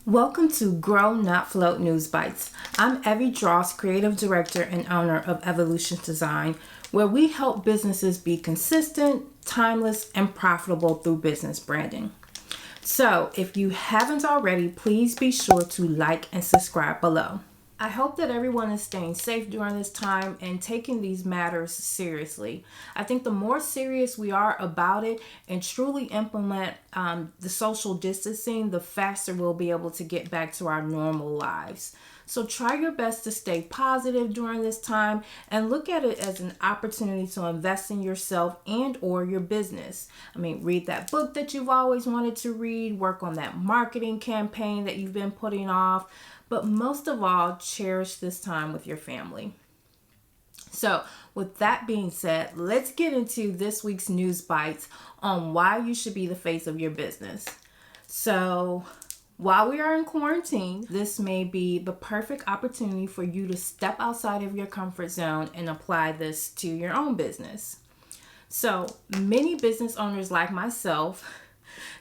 Welcome to Grow Not Float News Bites. I'm Evie Dross, Creative Director and owner of Evielutions Design, where we help businesses be consistent, timeless, and profitable through business branding. So if you haven't already, please be sure to like and subscribe below. I hope that everyone is staying safe during this time and taking these matters seriously. I think the more serious we are about it and truly implement the social distancing, the faster we'll be able to get back to our normal lives. So try your best to stay positive during this time and look at it as an opportunity to invest in yourself and or your business. Read that book that you've always wanted to read, work on that marketing campaign that you've been putting off, but most of all, cherish this time with your family. So with that being said, let's get into this week's news bites on why you should be the face of your business. So while we are in quarantine, this may be the perfect opportunity for you to step outside of your comfort zone and apply this to your own business. So many business owners like myself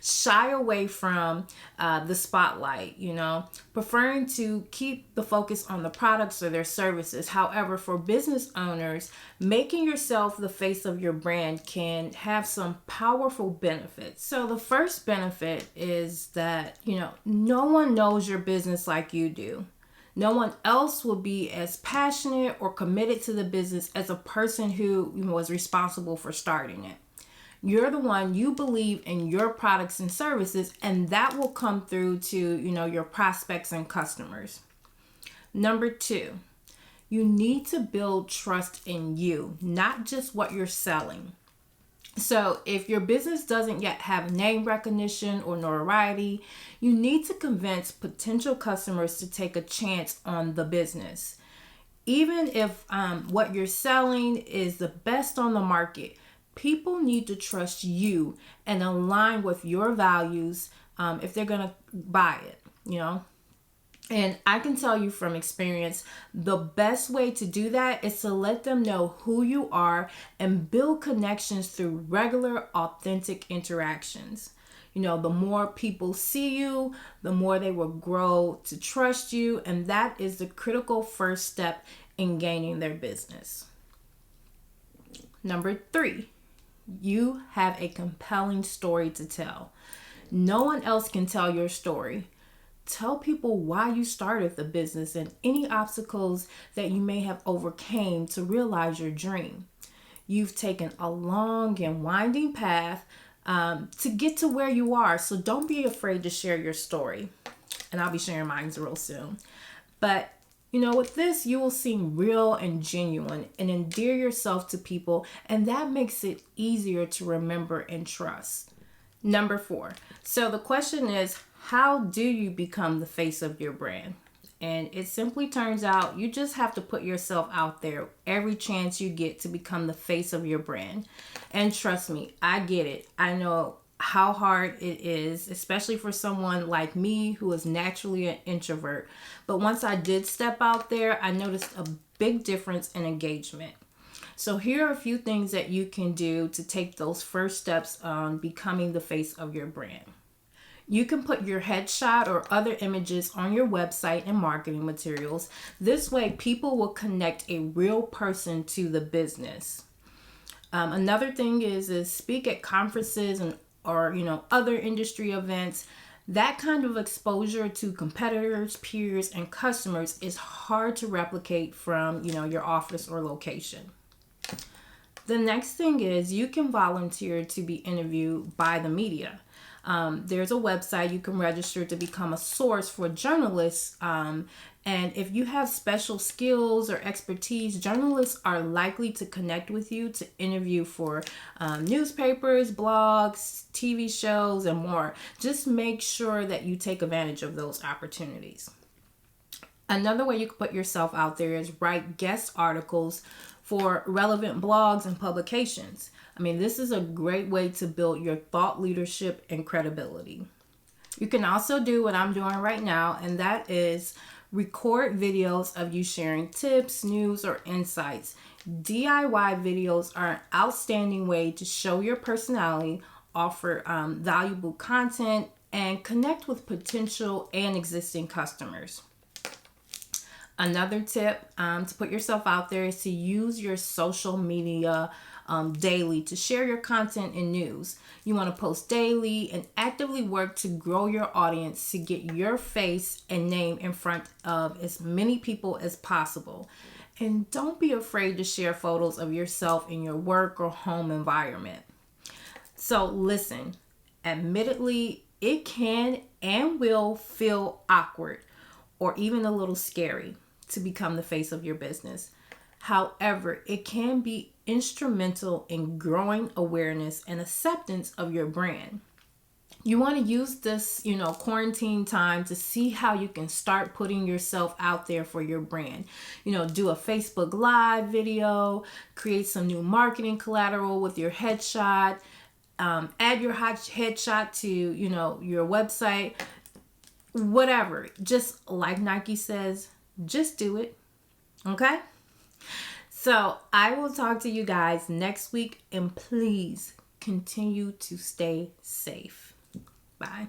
shy away from the spotlight, preferring to keep the focus on the products or their services. However, for business owners, making yourself the face of your brand can have some powerful benefits. So the first benefit is that, no one knows your business like you do. No one else will be as passionate or committed to the business as a person who was responsible for starting it. You're the one, you believe in your products and services, and that will come through to, your prospects and customers. Number 2, you need to build trust in you, not just what you're selling. So if your business doesn't yet have name recognition or notoriety, you need to convince potential customers to take a chance on the business. Even if what you're selling is the best on the market, people need to trust you and align with your values if they're going to buy it, And I can tell you from experience, the best way to do that is to let them know who you are and build connections through regular, authentic interactions. The more people see you, the more they will grow to trust you. And that is the critical first step in gaining their business. Number 3. You have a compelling story to tell. No one else can tell your story. Tell people why you started the business and any obstacles that you may have overcame to realize your dream. You've taken a long and winding path to get to where you are, so don't be afraid to share your story. And I'll be sharing mine real soon. But with this, you will seem real and genuine and endear yourself to people, and that makes it easier to remember and trust. Number 4. So the question is, how do you become the face of your brand? And it simply turns out you just have to put yourself out there every chance you get to become the face of your brand. And trust me, I get it. I know how hard it is, especially for someone like me who is naturally an introvert. But once I did step out there, I noticed a big difference in engagement. So here are a few things that you can do to take those first steps on becoming the face of your brand. You can put your headshot or other images on your website and marketing materials. This way, people will connect a real person to the business. Another thing is speak at conferences or other industry events. That kind of exposure to competitors, peers, and customers is hard to replicate from your office or location. The next thing is you can volunteer to be interviewed by the media. There's a website you can register to become a source for journalists. And if you have special skills or expertise, journalists are likely to connect with you to interview for newspapers, blogs, TV shows, and more. Just make sure that you take advantage of those opportunities. Another way you can put yourself out there is write guest articles for relevant blogs and publications. This is a great way to build your thought leadership and credibility. You can also do what I'm doing right now, and that is record videos of you sharing tips, news, or insights. DIY videos are an outstanding way to show your personality, offer valuable content, and connect with potential and existing customers. Another tip to put yourself out there is to use your social media daily to share your content and news. You want to post daily and actively work to grow your audience to get your face and name in front of as many people as possible. And don't be afraid to share photos of yourself in your work or home environment. So listen, admittedly, it can and will feel awkward or even a little scary to become the face of your business. However, it can be instrumental in growing awareness and acceptance of your brand. You want to use this, quarantine time to see how you can start putting yourself out there for your brand. Do a Facebook Live video, create some new marketing collateral with your headshot, add your headshot to, your website, whatever. Just like Nike says, just do it. Okay? So I will talk to you guys next week, and please continue to stay safe. Bye.